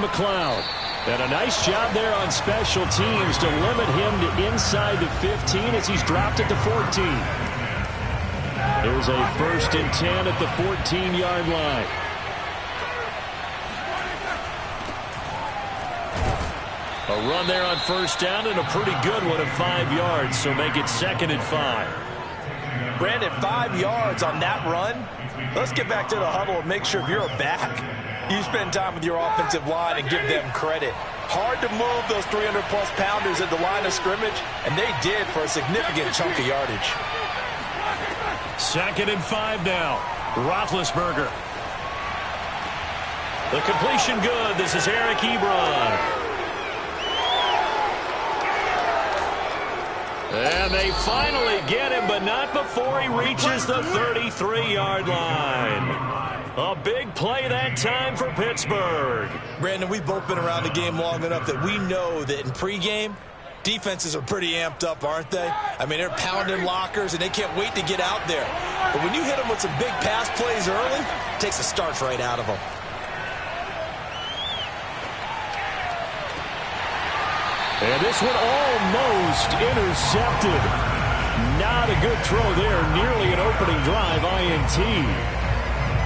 McLeod. And a nice job there on special teams to limit him to inside the 15 as he's dropped it to 14. Here's a 1st and 10 at the 14-yard line. A run there on 1st down and a pretty good one of 5 yards, so make it 2nd and 5. Brandon, 5 yards on that run. Let's get back to the huddle and make sure if you're a back, you spend time with your offensive line and give them credit. Hard to move those 300-plus pounders at the line of scrimmage, and they did for a significant chunk of yardage. 2nd and 5 now. Roethlisberger. The completion good. This is Eric Ebron. And they finally get him, but not before he reaches the 33-yard line. A big play that time for Pittsburgh. Brandon, we've both been around the game long enough that we know that in pregame, defenses are pretty amped up, aren't they? I mean, they're pounding lockers, and they can't wait to get out there. But when you hit them with some big pass plays early, it takes the starch right out of them. And this one almost intercepted. Not a good throw there. Nearly an opening drive, INT.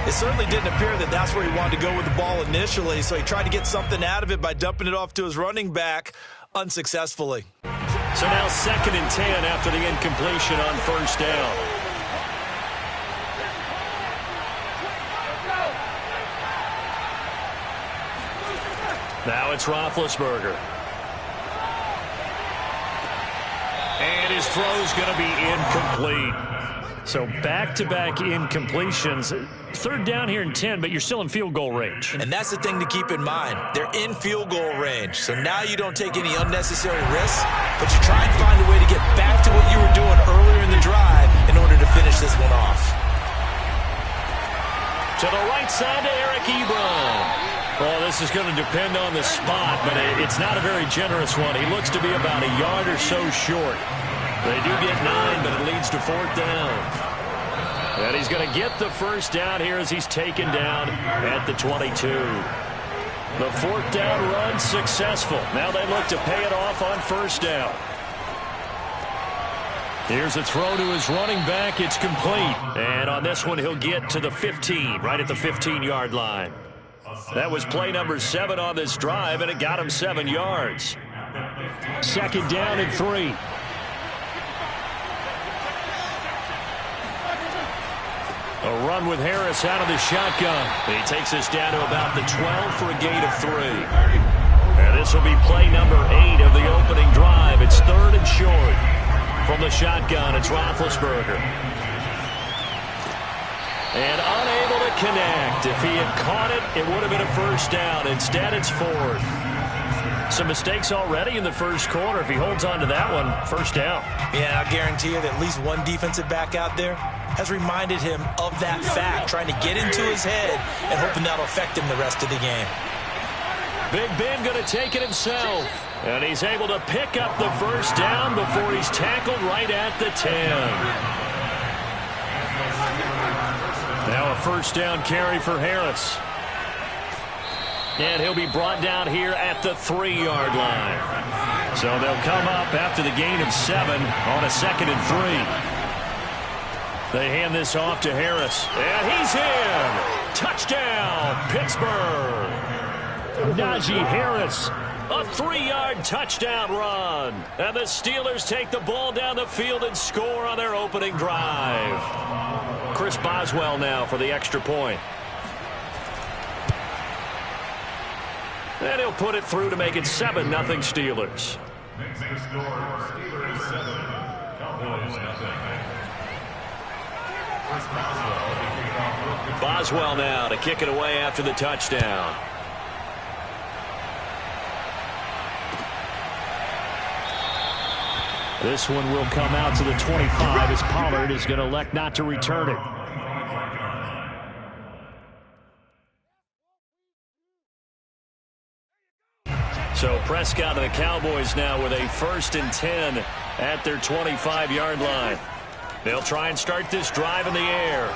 It certainly didn't appear that that's where he wanted to go with the ball initially, so he tried to get something out of it by dumping it off to his running back unsuccessfully. So now 2nd and 10 after the incompletion on 1st down. Now it's Roethlisberger. And his throw's going to be incomplete. So back-to-back incompletions. 3rd down here and 10, but you're still in field goal range. And that's the thing to keep in mind. They're in field goal range. So now you don't take any unnecessary risks, but you try and find a way to get back to what you were doing earlier in the drive in order to finish this one off. To the right side to Eric Ebron. Well, this is going to depend on the spot, but it's not a very generous one. He looks to be about a yard or so short. They do get 9, but it leads to 4th down. And he's going to get the 1st down here as he's taken down at the 22. The 4th down run successful. Now they look to pay it off on 1st down. Here's a throw to his running back. It's complete. And on this one, he'll get to the 15, right at the 15-yard line. That was play number 7 on this drive, and it got him 7 yards. 2nd down and 3. A run with Harris out of the shotgun. He takes us down to about the 12 for a gain of 3. And this will be play number 8 of the opening drive. It's 3rd and short. From the shotgun, it's Roethlisberger. And unable to connect. If he had caught it, it would have been a 1st down. Instead, it's 4th. Some mistakes already in the 1st quarter. If he holds on to that one, 1st down. Yeah, I guarantee you that at least one defensive back out there has reminded him of that fact, trying to get into his head and hoping that'll affect him the rest of the game. Big Ben going to take it himself. And he's able to pick up the 1st down before he's tackled right at the 10. Now a 1st down carry for Harris. And he'll be brought down here at the 3-yard line. So they'll come up after the gain of 7 on a 2nd and 3. They hand this off to Harris. And he's in. Touchdown, Pittsburgh. Najee Harris. A 3-yard touchdown run. And the Steelers take the ball down the field and score on their opening drive. Chris Boswell now for the extra point. And he'll put it through to make it 7-0 Steelers. Next to score, Steelers 7, Cowboys 0. Chris Boswell now to kick it away after the touchdown. This one will come out to the 25 as Pollard is going to elect not to return it. So Prescott and the Cowboys now with a 1st and 10 at their 25-yard line. They'll try and start this drive in the air.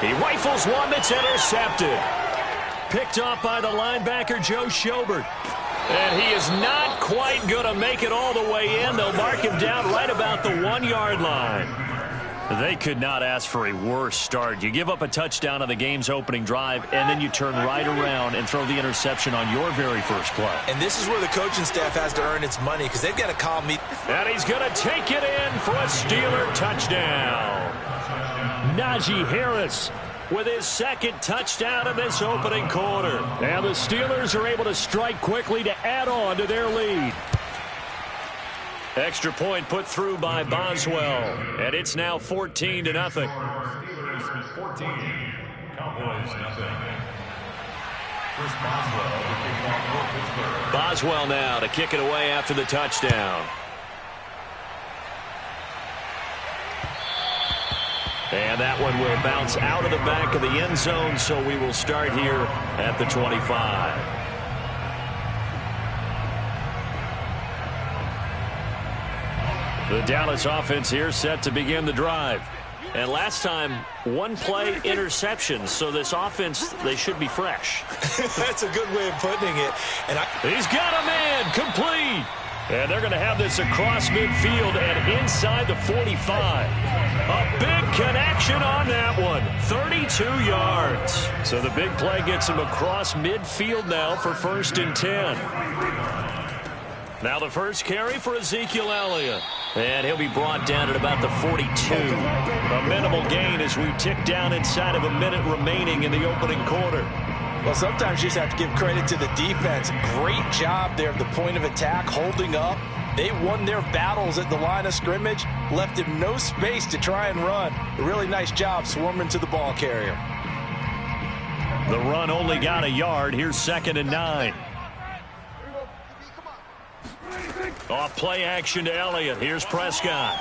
He rifles one that's intercepted. picked off by the linebacker, Joe Schobert. And he is not quite going to make it all the way in. They'll mark him down right about the 1-yard line. They could not ask for a worse start. You give up a touchdown on the game's opening drive, and then you turn right around and throw the interception on your very first play. And this is where the coaching staff has to earn its money because they've got to call me. And he's going to take it in for a Steeler touchdown. Najee Harris with his second touchdown in this opening quarter. And the Steelers are able to strike quickly to add on to their lead. Extra point put through by Boswell. And it's now 14-0. Steelers 14, Cowboys nothing. Chris Boswell to kick off for Pittsburgh. Boswell now to kick it away after the touchdown. And that one will bounce out of the back of the end zone, so we will start here at the 25. The Dallas offense here set to begin the drive. And last time, one play interception, so this offense, they should be fresh. That's a good way of putting it. And he's got a man, complete. And they're going to have this across midfield and inside the 45. A big connection on that one. 32 yards. So the big play gets him across midfield now for 1st and 10. Now the first carry for Ezekiel Elliott. And he'll be brought down at about the 42. A minimal gain as we tick down inside of a minute remaining in the opening quarter. Well, sometimes you just have to give credit to the defense. Great job there at the point of attack, holding up. They won their battles at the line of scrimmage, left him no space to try and run. A really nice job swarming to the ball carrier. The run only got a yard. Here's 2nd and 9. Off play action to Elliott. Here's Prescott.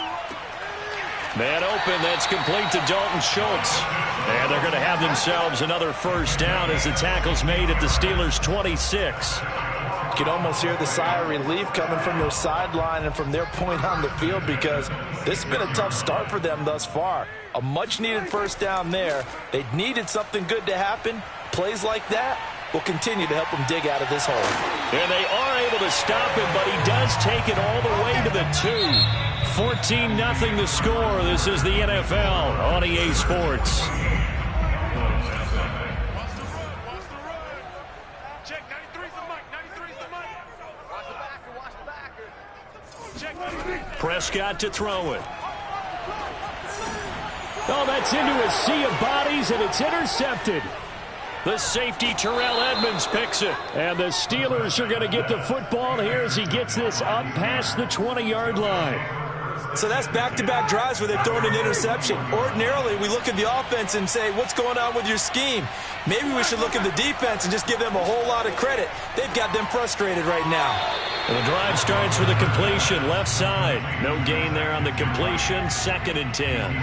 Man open, that's complete to Dalton Schultz. And they're going to have themselves another first down as the tackle's made at the Steelers' 26. You can almost hear the sigh of relief coming from their sideline and from their point on the field because this has been a tough start for them thus far. A much-needed first down there. They needed something good to happen. Plays like that will continue to help them dig out of this hole. And they are able to stop him, but he does take it all the way to the 2. 14-0 the score. This is the NFL on EA Sports. Check 93's the mic. 93's the mic. Watch the backer. Watch the backer. Check. Prescott to throw it. Oh, that's into a sea of bodies, and it's intercepted. The safety, Terrell Edmonds, picks it. And the Steelers are going to get the football here as he gets this up past the 20-yard line. So that's back-to-back drives where they've thrown an interception. Ordinarily, we look at the offense and say, what's going on with your scheme? Maybe we should look at the defense and just give them a whole lot of credit. They've got them frustrated right now. And the drive starts with a completion, left side. No gain there on the completion, 2nd and 10.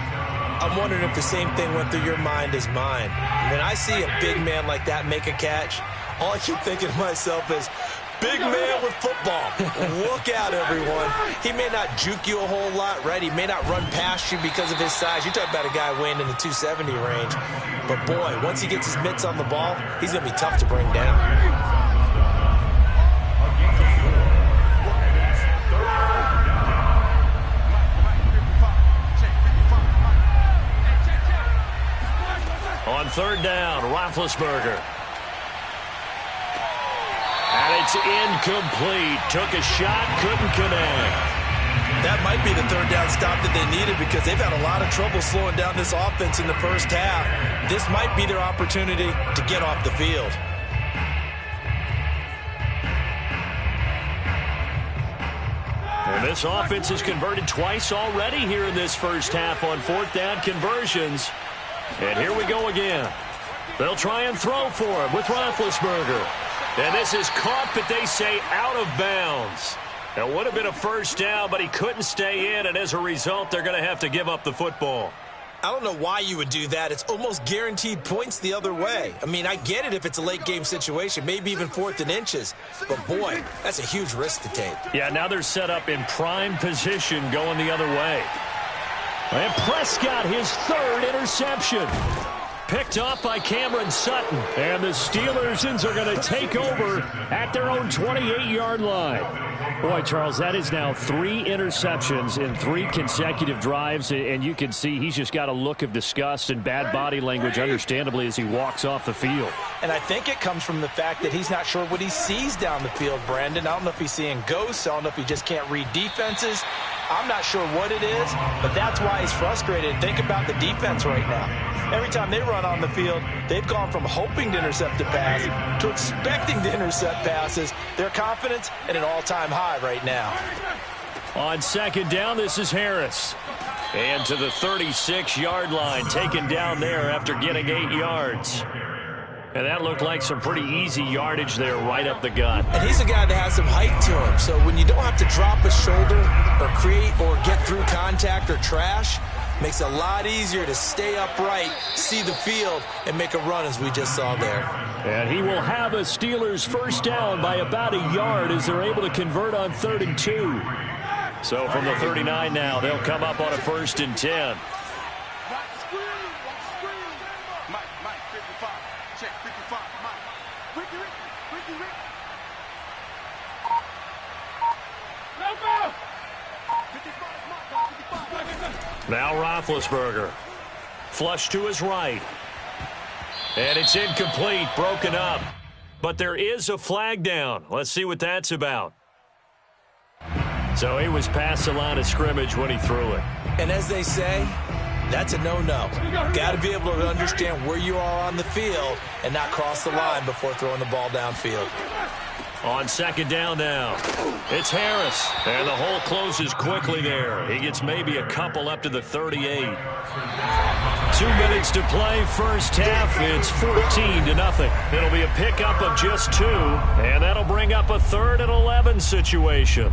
I'm wondering if the same thing went through your mind as mine. When I see a big man like that make a catch, all I keep thinking to myself is, big man with football. Look out, everyone. He may not juke you a whole lot, right? He may not run past you because of his size. You're talking about a guy weighing in the 270 range. But, boy, once he gets his mitts on the ball, he's going to be tough to bring down. On 3rd down, Roethlisberger. And it's incomplete. Took a shot, couldn't connect. That might be the 3rd down stop that they needed because they've had a lot of trouble slowing down this offense in the first half. This might be their opportunity to get off the field. And this offense has converted twice already here in this first half on 4th down conversions. And here we go again. They'll try and throw for him with Roethlisberger. And this is caught, but they say out of bounds. It would have been a first down, but he couldn't stay in, and as a result, they're going to have to give up the football. I don't know why you would do that. It's almost guaranteed points the other way. I mean, I get it if it's a late-game situation, maybe even 4th and inches. But, boy, that's a huge risk to take. Yeah, now they're set up in prime position going the other way. And Prescott, his 3rd interception. picked off by Cameron Sutton. And the Steelers are going to take over at their own 28-yard line. Boy, Charles, that is now 3 interceptions in 3 consecutive drives, and you can see he's just got a look of disgust and bad body language, understandably, as he walks off the field. And I think it comes from the fact that he's not sure what he sees down the field, Brandon. I don't know if he's seeing ghosts. I don't know if he just can't read defenses. I'm not sure what it is, but that's why he's frustrated. Think about the defense right now. Every time they run on the field, they've gone from hoping to intercept a pass to expecting to intercept passes. Their confidence at an all-time high right now. On second down, this is Harris. And to the 36-yard line, taken down there after getting 8 yards. And that looked like some pretty easy yardage there right up the gut. And he's a guy that has some height to him. So when you don't have to drop a shoulder or create or get through contact or trash, makes it a lot easier to stay upright, see the field, and make a run as we just saw there. And he will have a Steelers first down by about a yard as they're able to convert on 3rd and 2. So from the 39 now, they'll come up on a 1st and 10. Now Roethlisberger. Flush to his right. And it's incomplete, broken up. But there is a flag down. Let's see what that's about. So he was past the line of scrimmage when he threw it. And as they say, that's a no-no. Got to be able to understand where you are on the field and not cross the line before throwing the ball downfield. On second down now, it's Harris. And the hole closes quickly there. He gets maybe a couple up to the 38. 2 minutes to play, first half. It's 14-0. It'll be a pickup of just 2, and that'll bring up a 3rd and 11 situation.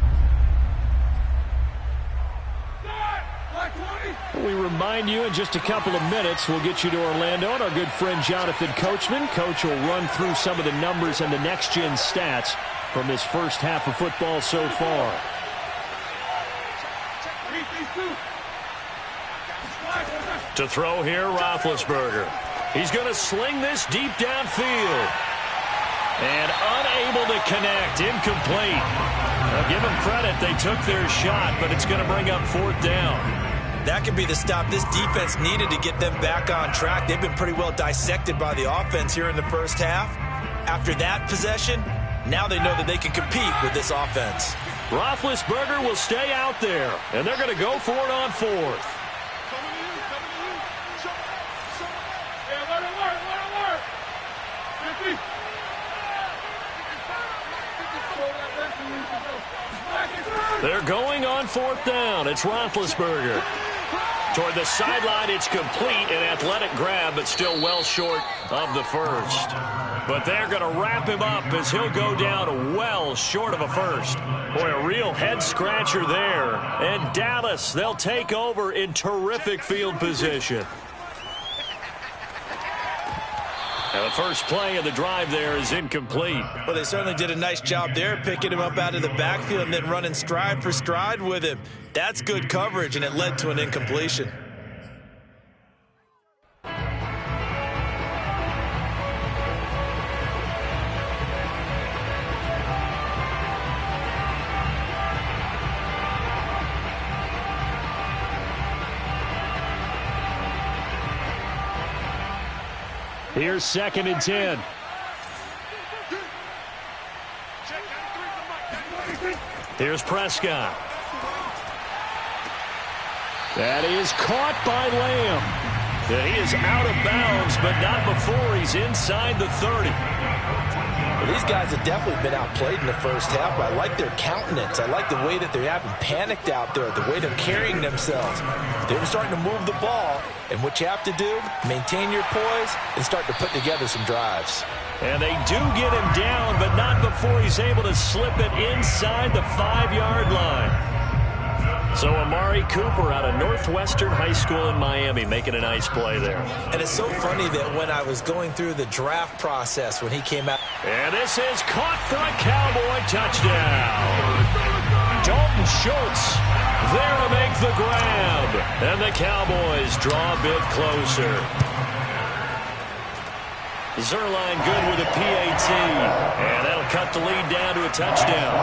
We remind you in just a couple of minutes, we'll get you to Orlando and our good friend Jonathan Coachman. Coach will run through some of the numbers and the next-gen stats from this first half of football so far. To throw here, Roethlisberger. He's going to sling this deep downfield. And unable to connect, incomplete. Now, give them credit, they took their shot, but it's going to bring up 4th down. That could be the stop this defense needed to get them back on track. They've been pretty well dissected by the offense here in the first half. After that possession, now they know that they can compete with this offense. Roethlisberger will stay out there, and they're going to go for it on 4th. They're going on 4th down. It's Roethlisberger. Toward the sideline, it's complete, an athletic grab, but still well short of the first. But they're going to wrap him up as he'll go down well short of a first. Boy, a real head-scratcher there. And Dallas, they'll take over in terrific field position. Now the first play of the drive there is incomplete. Well, they certainly did a nice job there, picking him up out of the backfield and then running stride for stride with him. That's good coverage, and it led to an incompletion. Here's 2nd and 10. Here's Prescott. That is caught by Lamb. And he is out of bounds, but not before he's inside the 30. Well, these guys have definitely been outplayed in the first half, but I like their countenance. I like the way that they haven't panicked out there, the way they're carrying themselves. They're starting to move the ball, and what you have to do, maintain your poise and start to put together some drives. And they do get him down, but not before he's able to slip it inside the 5-yard line. So Amari Cooper out of Northwestern High School in Miami making a nice play there. And it's so funny that when I was going through the draft process when he came out. And this is caught for a Cowboy touchdown. Dalton Schultz there to make the grab. And the Cowboys draw a bit closer. Zuerlein good with a PAT. And that'll cut the lead down to a touchdown.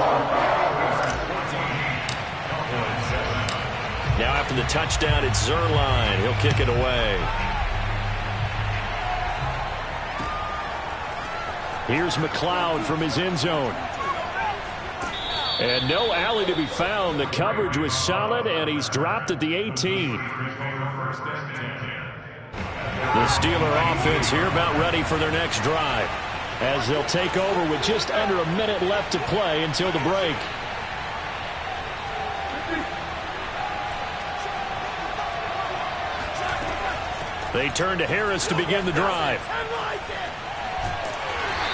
Now after the touchdown, it's Zuerlein. He'll kick it away. Here's McLeod from his end zone. And no alley to be found. The coverage was solid, and he's dropped at the 18. The Steeler offense here about ready for their next drive, as they'll take over with just under a minute left to play until the break. They turn to Harris to begin the drive.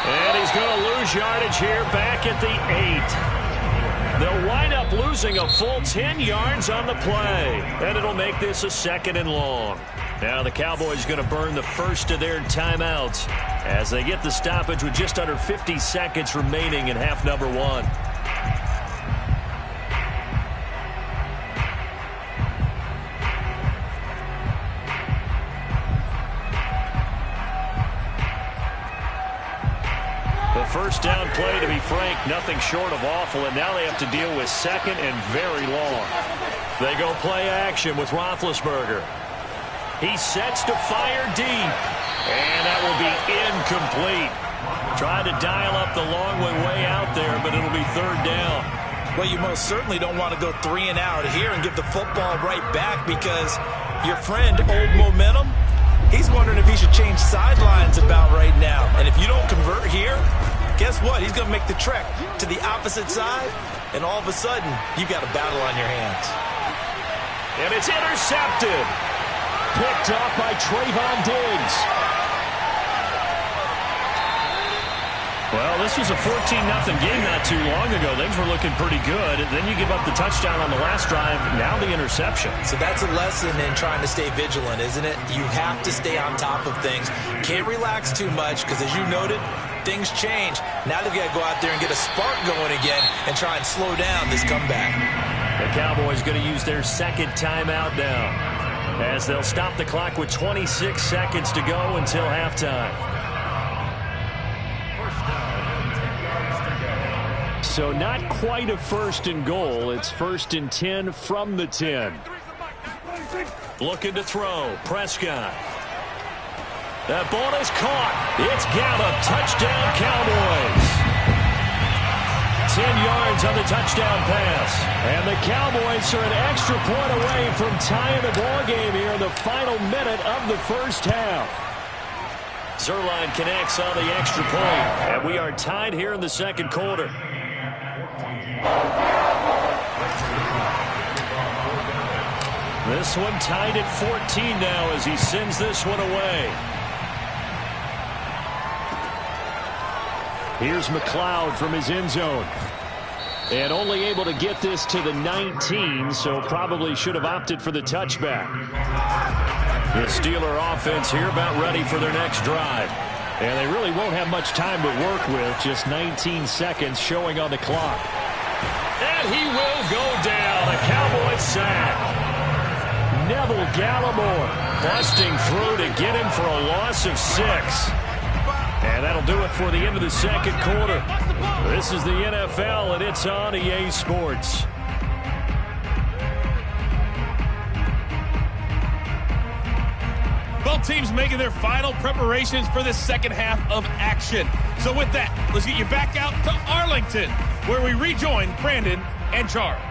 And he's going to lose yardage here back at the 8. They'll wind up losing a full 10 yards on the play. And it'll make this a 2nd and long. Now the Cowboys going to burn the first of their timeouts as they get the stoppage with just under 50 seconds remaining in half number 1. First down play, to be frank, nothing short of awful, and now they have to deal with 2nd and very long. They go play action with Roethlisberger. He sets to fire deep, and that will be incomplete. Tried to dial up the long way out there, but it'll be 3rd down. Well, you most certainly don't want to go 3 and out here and get the football right back, because your friend, Old Momentum, he's wondering if he should change sidelines about right now. And if you don't convert here, guess what? He's going to make the trek to the opposite side, and all of a sudden, you've got a battle on your hands. And it's intercepted. Picked off by Trayvon Diggs. Well, this was a 14-0 game not too long ago. Things were looking pretty good. Then you give up the touchdown on the last drive. Now the interception. So that's a lesson in trying to stay vigilant, isn't it? You have to stay on top of things. Can't relax too much because, as you noted, things change. Now they've got to go out there and get a spark going again and try and slow down this comeback. The Cowboys going to use their 2nd timeout now, as they'll stop the clock with 26 seconds to go until halftime. So not quite a 1st and goal. It's 1st and 10 from the 10. Looking to throw. Prescott. That ball is caught. It's Gallup. Touchdown, Cowboys. 10 yards on the touchdown pass. And the Cowboys are an extra point away from tying the ball game here in the final minute of the first half. Zuerlein connects on the extra point. And we are tied here in the 2nd quarter. This one tied at 14 now as he sends this one away. Here's McLeod from his end zone. And only able to get this to the 19, so probably should have opted for the touchback. The Steeler offense here about ready for their next drive. And they really won't have much time to work with, just 19 seconds showing on the clock. And he will go down, a Cowboys sack. Neville Gallimore busting through to get him for a loss of 6. And that'll do it for the end of the 2nd quarter. This is the NFL, and it's on EA Sports. Both teams making their final preparations for the 2nd half of action. So with that, let's get you back out to Arlington, where we rejoin Brandon and Charles.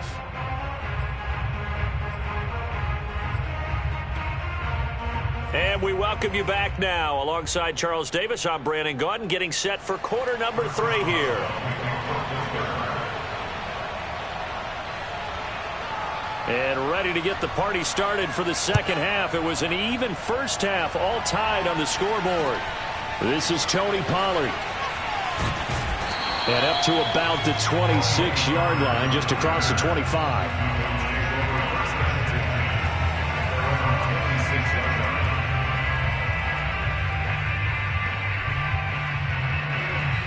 And we welcome you back now. Alongside Charles Davis, I'm Brandon Gaudin, getting set for quarter number 3 here. And ready to get the party started for the 2nd half. It was an even first half, all tied on the scoreboard. This is Tony Pollard. And up to about the 26-yard line, just across the 25.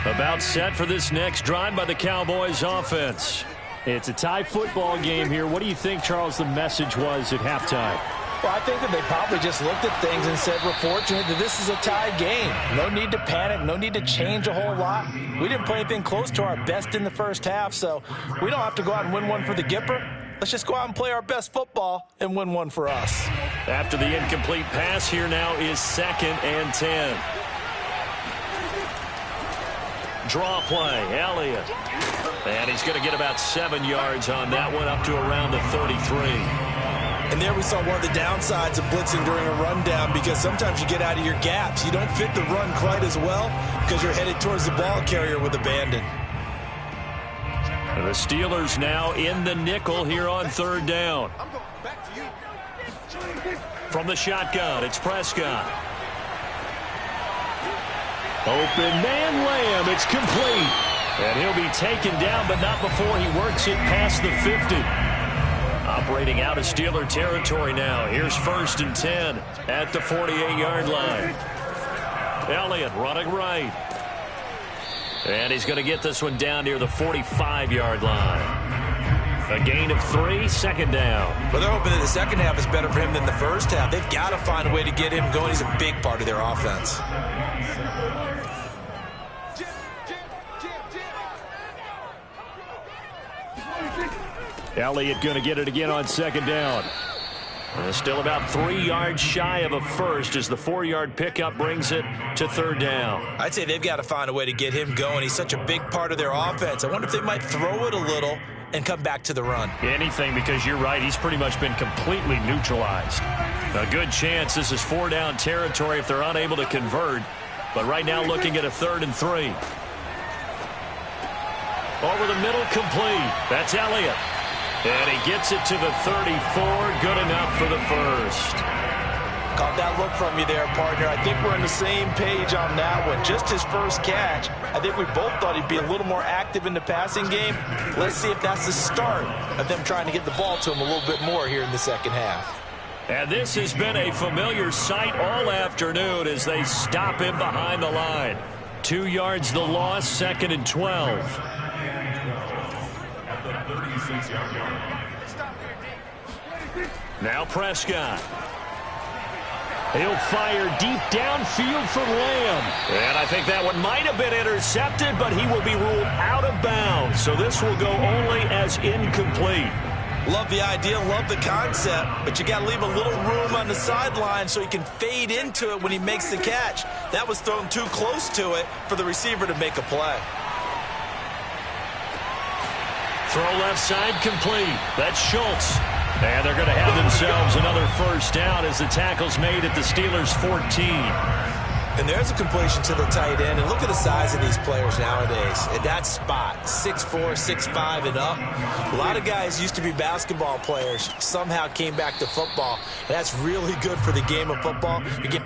About set for this next drive by the Cowboys offense. It's a tie football game here. What do you think, Charles, the message was at halftime? Well, I think that they probably just looked at things and said, we're fortunate that this is a tie game. No need to panic, no need to change a whole lot. We didn't play anything close to our best in the first half, so we don't have to go out and win one for the Gipper. Let's just go out and play our best football and win one for us. After the incomplete pass, here now is 2nd and 10. Draw play, Elliott. And he's going to get about 7 yards on that one, up to around the 33. And there we saw one of the downsides of blitzing during a rundown, because sometimes you get out of your gaps. You don't fit the run quite as well because you're headed towards the ball carrier with abandon. And the Steelers now in the nickel here on 3rd down. From the shotgun, it's Prescott. Open man Lamb, it's complete. And he'll be taken down, but not before he works it past the 50. Operating out of Steeler territory now. Here's 1st and 10 at the 48-yard line. Elliott running right. And he's going to get this one down near the 45-yard line. A gain of 3, 2nd down. Well, they're hoping that the second half is better for him than the first half. They've got to find a way to get him going. He's a big part of their offense. Elliott going to get it again on 2nd down. And still about 3 yards shy of a first as the 4-yard pickup brings it to 3rd down. I'd say they've got to find a way to get him going. He's such a big part of their offense. I wonder if they might throw it a little and come back to the run. Anything, because you're right, he's pretty much been completely neutralized. A good chance this is 4-down territory if they're unable to convert. But right now looking at a 3rd and 3. Over the middle, complete. That's Elliott. And he gets it to the 34. Good enough for the first. Caught that look from you there, partner. I think we're on the same page on that one. Just his first catch. I think we both thought he'd be a little more active in the passing game. Let's see if that's the start of them trying to get the ball to him a little bit more here in the second half. And this has been a familiar sight all afternoon as they stop him behind the line. 2 yards the loss, 2nd and 12. Now Prescott. He'll fire deep downfield for Lamb. And I think that one might have been intercepted, but he will be ruled out of bounds. So this will go only as incomplete. Love the idea, love the concept, but you got to leave a little room on the sideline so he can fade into it when he makes the catch. That was thrown too close to it for the receiver to make a play. Throw left side complete. That's Schultz. And they're going to have themselves another first down as the tackle's made at the Steelers' 14. And there's a completion to the tight end. And look at the size of these players nowadays. At that spot, 6'4", 6'5", and up. A lot of guys used to be basketball players, somehow came back to football. And that's really good for the game of football. You get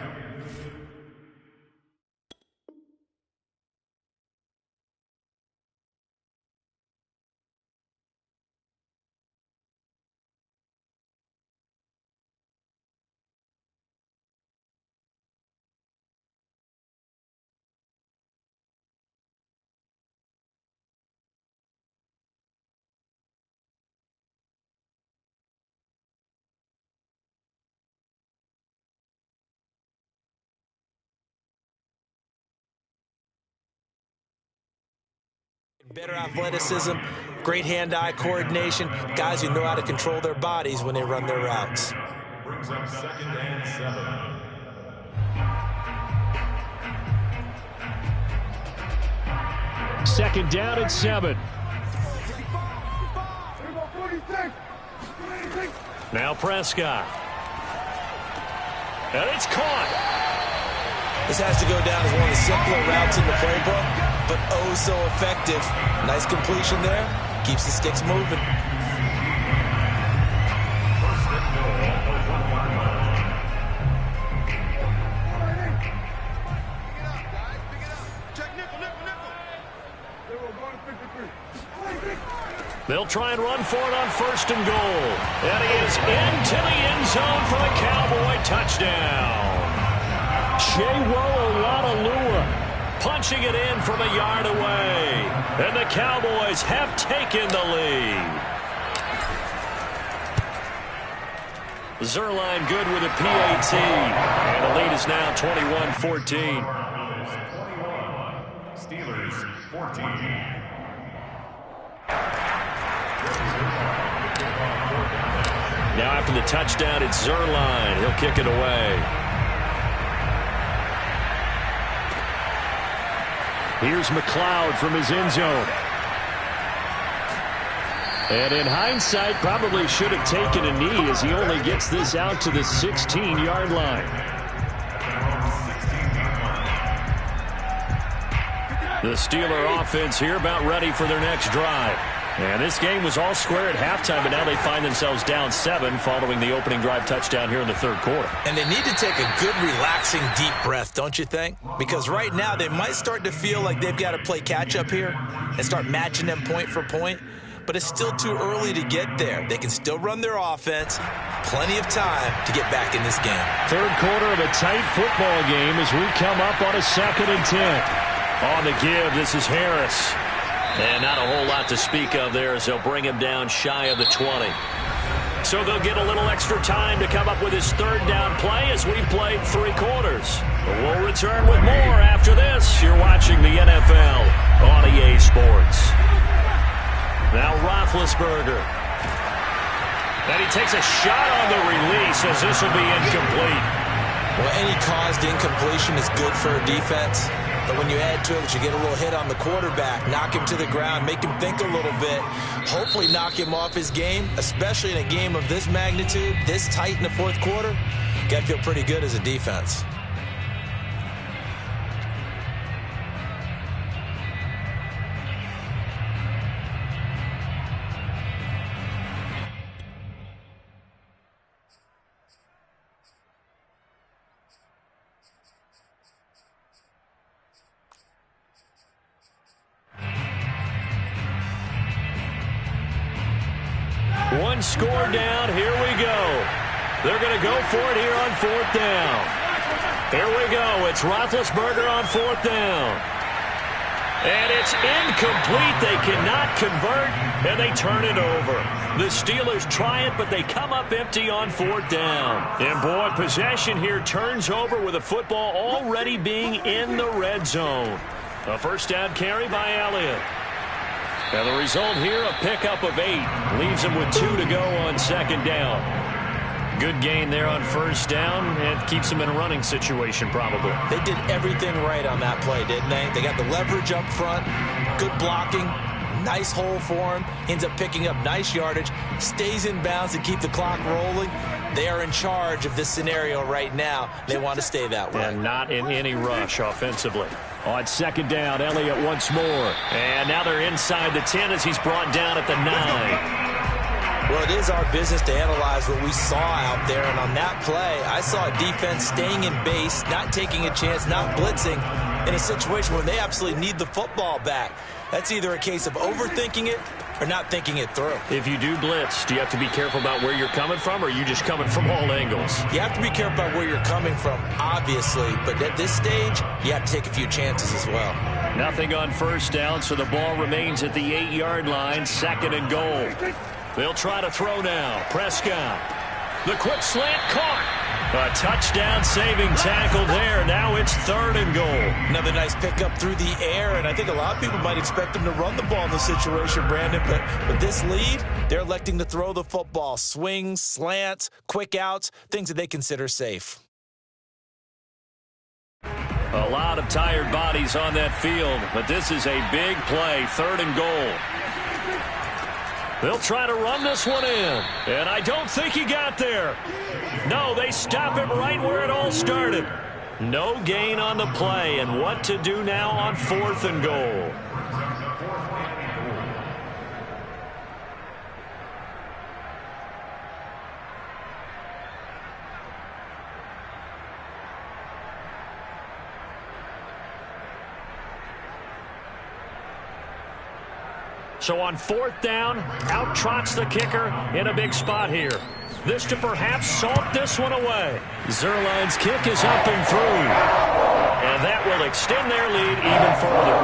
better athleticism, great hand-eye coordination, guys who know how to control their bodies when they run their routes. Brings up 2nd and 7. Second down and 7. Now Prescott. And it's caught. This has to go down as one of the simpler routes in the playbook, but oh so effective. Nice completion there. Keeps the sticks moving. They'll try and run for it on 1st and goal. And he is into the end zone for the Cowboy touchdown. Chewo Oladolua punching it in from a yard away. And the Cowboys have taken the lead. Zuerlein good with a PAT. And the lead is now 21-14. Steelers 14. Now after the touchdown, it's Zuerlein. He'll kick it away. Here's McLeod from his end zone. And in hindsight, probably should have taken a knee as he only gets this out to the 16-yard line. The Steeler offense here about ready for their next drive. And this game was all square at halftime, but now they find themselves down 7 following the opening drive touchdown here in the third quarter. And they need to take a good, relaxing, deep breath, don't you think? Because right now they might start to feel like they've got to play catch-up here and start matching them point for point. But it's still too early to get there. They can still run their offense. Plenty of time to get back in this game. Third quarter of a tight football game as we come up on a 2nd and 10. On the give, this is Harris. And not a whole lot to speak of there as they'll bring him down shy of the 20. So they'll get a little extra time to come up with his third down play as we played 3 quarters. But we'll return with more after this. You're watching the NFL on EA Sports. Now Roethlisberger. And he takes a shot on the release as this will be incomplete. Well, any caused incompletion is good for a defense. But when you add to it, you get a little hit on the quarterback, knock him to the ground, make him think a little bit, hopefully knock him off his game, especially in a game of this magnitude, this tight in the fourth quarter. Got to feel pretty good as a defense. One score down. Here we go. They're going to go for it here on 4th down. Here we go. It's Roethlisberger on 4th down. And it's incomplete. They cannot convert, and they turn it over. The Steelers try it, but they come up empty on 4th down. And, boy, possession here turns over with the football already being in the red zone. A first down carry by Elliott. And the result here, a pickup of 8. Leaves him with 2 to go on 2nd down. Good gain there on 1st down and keeps him in a running situation probably. They did everything right on that play, didn't they? They got the leverage up front, good blocking, nice hole for him, ends up picking up nice yardage, stays in bounds to keep the clock rolling. They are in charge of this scenario right now. They want to stay that way. And not in any rush offensively. On 2nd down, Elliott once more. And now they're inside the 10 as he's brought down at the 9. Well, it is our business to analyze what we saw out there. And on that play, I saw a defense staying in base, not taking a chance, not blitzing in a situation where they absolutely need the football back. That's either a case of overthinking it or not thinking it through. If you do blitz, do you have to be careful about where you're coming from, or are you just coming from all angles? You have to be careful about where you're coming from, obviously. But at this stage, you have to take a few chances as well. Nothing on 1st down, so the ball remains at the 8-yard line, 2nd and goal. They'll try to throw now. Prescott. The quick slant caught. A touchdown saving tackle there. Now it's 3rd and goal. Another nice pickup through the air, and I think a lot of people might expect them to run the ball in this situation, Brandon. But with this lead, they're electing to throw the football. Swings, slants, quick outs, things that they consider safe. A lot of tired bodies on that field, but this is a big play. 3rd and goal. They'll try to run this one in, and I don't think he got there. No, they stop him right where it all started. No gain on the play, and what to do now on 4th and goal. So on 4th down, out trots the kicker in a big spot here. This to perhaps salt this one away. Zuerlein's kick is up and through. And that will extend their lead even further.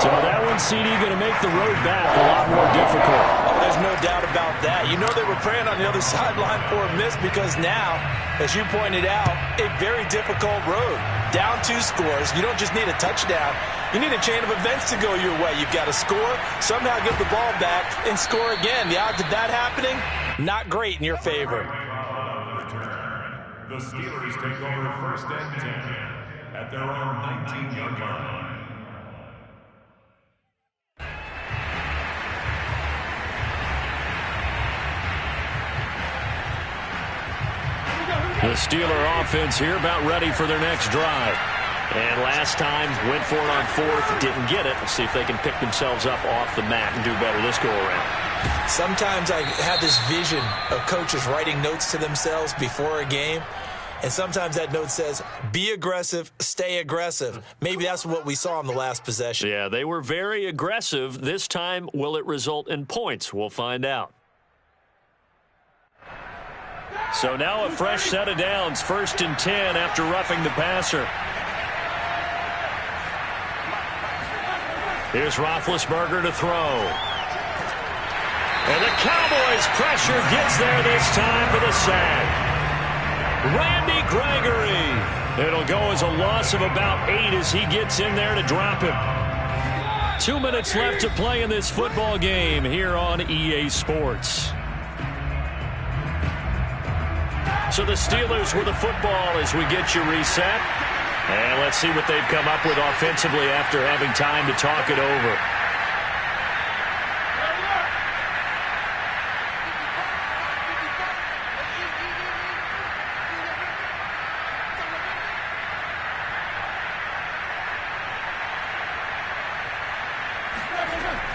So that one, CD, going to make the road back a lot more difficult. Oh, there's no doubt about that. You know they were praying on the other sideline for a miss because now, as you pointed out, a very difficult road. Down 2 scores. You don't just need a touchdown. You need a chain of events to go your way. You've got to score, somehow get the ball back, and score again. The odds of that happening, not great in your favor. The Steelers take over 1st and 10 at their own 19-yard line. The Steeler offense here about ready for their next drive. And last time, went for it on 4th, didn't get it. Let's see if they can pick themselves up off the mat and do better this go-around. Sometimes I have this vision of coaches writing notes to themselves before a game. And sometimes that note says, be aggressive, stay aggressive. Maybe that's what we saw in the last possession. Yeah, they were very aggressive. This time, will it result in points? We'll find out. So now a fresh set of downs, 1st and 10 after roughing the passer. Here's Roethlisberger to throw. And the Cowboys' pressure gets there this time for the sack. Randy Gregory. It'll go as a loss of about 8 as he gets in there to drop him. 2 minutes left to play in this football game here on EA Sports. So the Steelers with the football as we get you reset. And let's see what they've come up with offensively after having time to talk it over.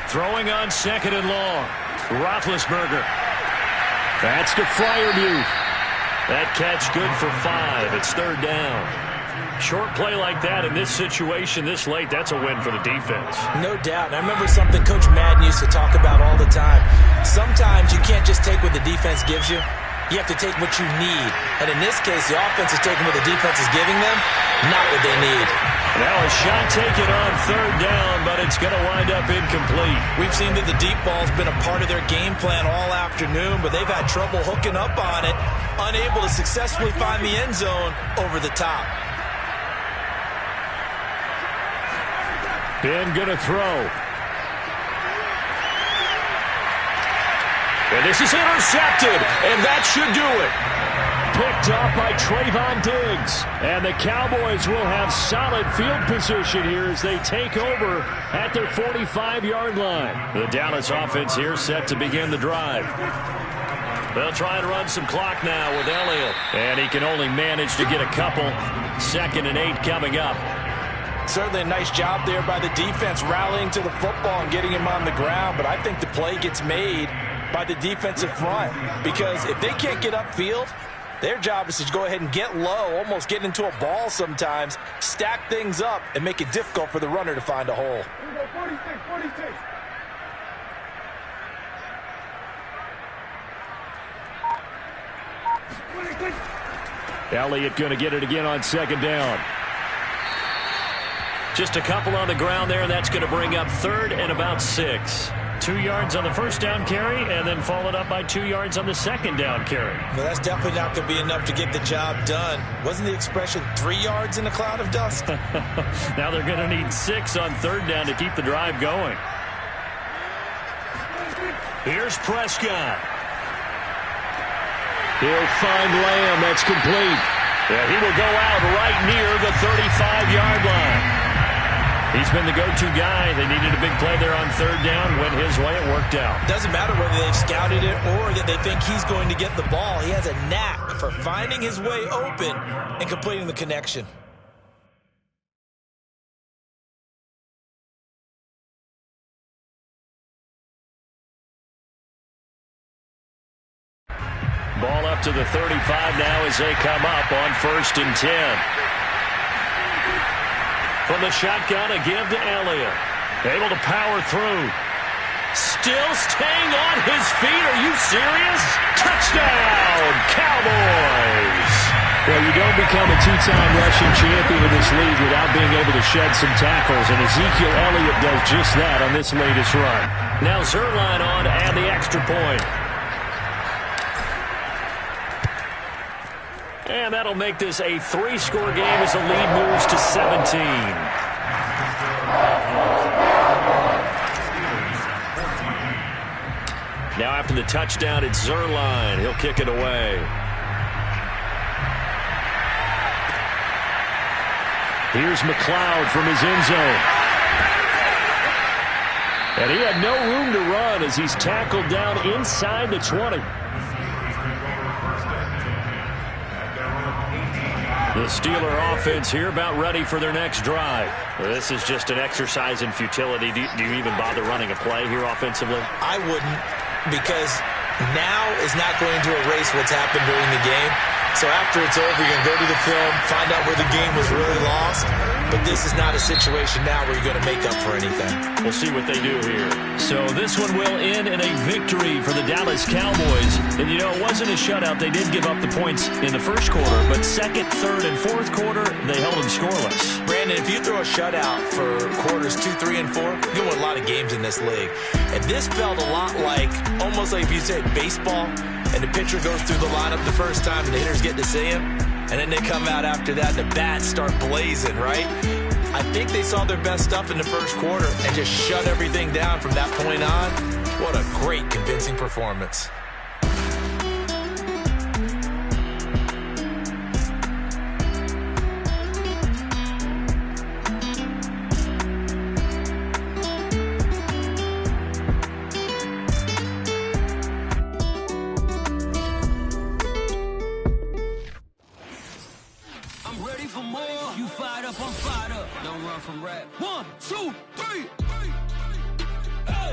Throwing on 2nd and long. Roethlisberger. That's to Freiermuth. That catch good for 5. It's 3rd down. Short play like that in this situation this late, that's a win for the defense. No doubt. And I remember something Coach Madden used to talk about all the time. Sometimes you can't just take what the defense gives you. You have to take what you need. And in this case, the offense is taking what the defense is giving them, not what they need. Now a shot taken on 3rd down, but it's going to wind up incomplete. We've seen that the deep ball's been a part of their game plan all afternoon, but they've had trouble hooking up on it, unable to successfully find the end zone over the top. Ben going to throw. And this is intercepted, and that should do it. Picked up by Trayvon Diggs. And the Cowboys will have solid field position here as they take over at their 45-yard line. The Dallas offense here set to begin the drive. They'll try and run some clock now with Elliott. And he can only manage to get a couple. 2nd and 8 coming up. Certainly a nice job there by the defense rallying to the football and getting him on the ground. But I think the play gets made by the defensive front. Because if they can't get upfield, their job is to go ahead and get low, almost get into a ball sometimes, stack things up, and make it difficult for the runner to find a hole. 46. Elliott going to get it again on 2nd down. Just a couple on the ground there. That's going to bring up 3rd and about 6. 2 yards on the 1st down carry, and then followed up by 2 yards on the 2nd down carry. Well, that's definitely not going to be enough to get the job done. Wasn't the expression 3 yards in a cloud of dust? Now they're going to need 6 on 3rd down to keep the drive going. Here's Prescott. He'll find Lamb. That's complete. Yeah, he will go out right near the 35-yard line. He's been the go-to guy. They needed a big play there on 3rd down. Went his way. It worked out. Doesn't matter whether they've scouted it or that they think he's going to get the ball. He has a knack for finding his way open and completing the connection. Ball up to the 35 now as they come up on 1st and 10. From the shotgun, a give to Elliott. Able to power through. Still staying on his feet. Are you serious? Touchdown, Cowboys! Well, you don't become a two-time rushing champion in this league without being able to shed some tackles, and Ezekiel Elliott does just that on this latest run. Now Zuerlein on to add the extra point. And that'll make this a 3-score game as the lead moves to 17. Now after the touchdown, it's Zuerlein. He'll kick it away. Here's McLeod from his end zone. And he had no room to run as he's tackled down inside the 20. The Steeler offense here about ready for their next drive. Well, this is just an exercise in futility. Do you even bother running a play here offensively? I wouldn't, because now is not going to erase what's happened during the game. So after it's over, you're going to go to the film, find out where the game was really lost. But this is not a situation now where you're going to make up for anything. We'll see what they do here. So this one will end in a victory for the Dallas Cowboys. And, you know, it wasn't a shutout. They did give up the points in the first quarter. But second, third, and fourth quarter, they held them scoreless. Brandon, if you throw a shutout for quarters 2, 3, and 4, you're going to win a lot of games in this league. And this felt a lot like, almost like if you said baseball, and the pitcher goes through the lineup the first time and the hitters get to see him, and then they come out after that and the bats start blazing, right? I think they saw their best stuff in the first quarter and just shut everything down from that point on. What a great, convincing performance. I'm ready for more. You fired up, I'm fired up. Don't run from rap. 1, 2, 3.